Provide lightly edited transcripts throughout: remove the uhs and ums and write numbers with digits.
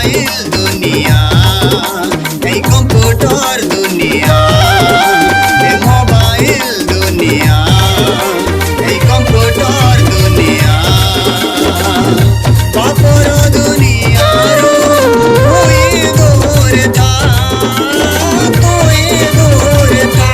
Mobile दुनिया a computer दुनिया ए mobile दुनिया ए कंप्यूटर दुनिया पापर दुनिया कोई दूर था कोई दूर था।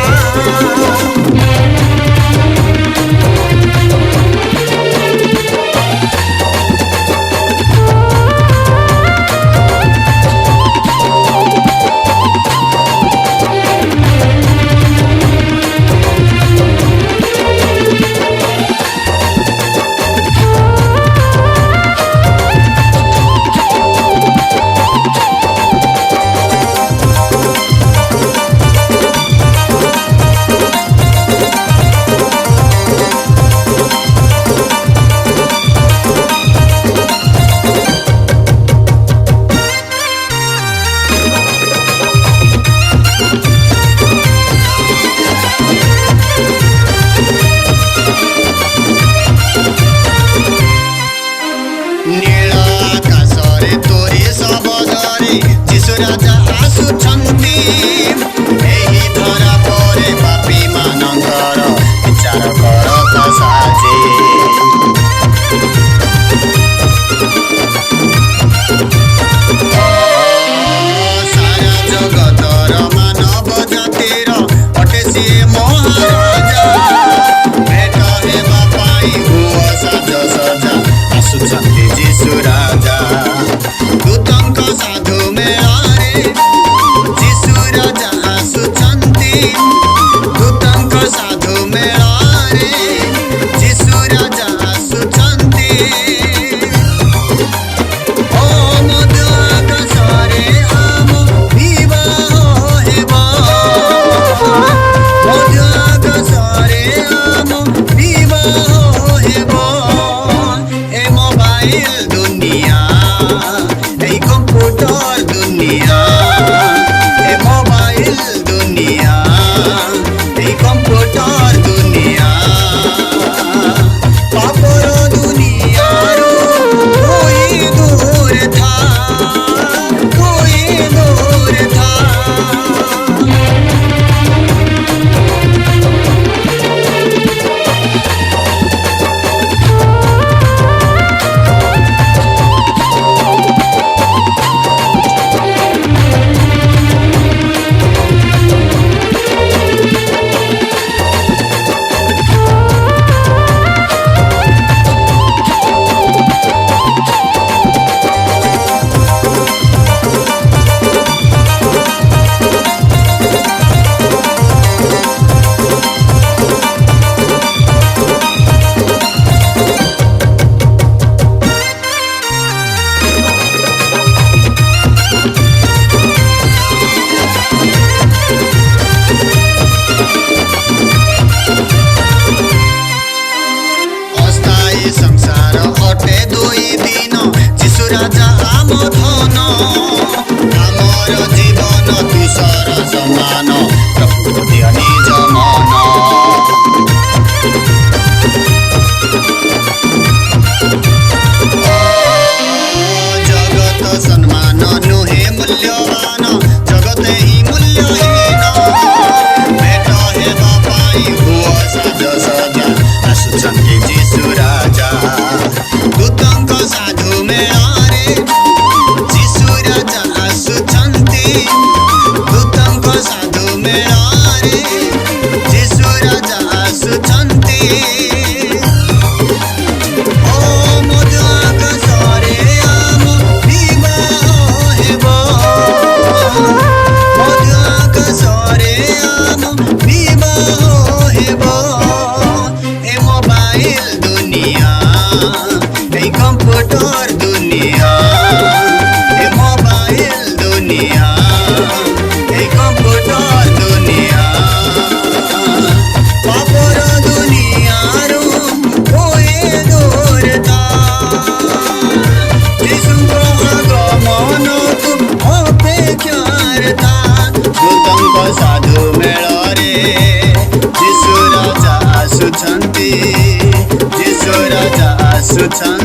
राजा आसुछन्ति एही धरा परे पापी मानଙ୍କର विचार करता साजे। सारा जगतर मानव जातिर अटे सिए महाराजा भेट हेबा पाई हुआ साज सजा आसुछन्ति जीशु राजा दूतंक साधु मेला जीशु राजा आसुछन्ति दूतंक साधु मेलारे जीशु राजा आसुछन्ति ओ मध्य आकाशरे आम विवाह हेबा मध्य आकाशरे आम विवाह हेबा ए मोबाइल दुनिया ए कंप्यूटर दुनिया ए मोबाइल दुनिया ए कंप्यूटर दुनिया पापर दुनिया कोई दूर था कोई दूर था। संसार अटे दुई दिन जीशु राजा आम धन आमर जीवन तुषार समान प्रभु दिया निज मन। जगत सम्मान नुहे मूल्यवान जगत ही मूल्यहीन भेट हेबा पाई हुआ साज सजा आसुछन्ति जीशु राजा दूतंक साधु मेलारे जीशु राजा आसुछन्ति दूतंक साधु मेलारे जीशु राजा आसुछन्ति ओ मध्य आकाशरे आम विवाह हेबा मध्य आकाशरे आम विवाह हेबा ए मोबाइल दुनिया ए कंप्यूटर दुनिया ए मोबाइल दुनिया ए कंप्यूटर दुनिया पापर दुनिया कोई दूर था जीशुको आगमनକୁ अपेक्षार था दूतंक साधु मेलारे जीशु राजा आसुछन्ति जीशु राजा आसुछन्ति।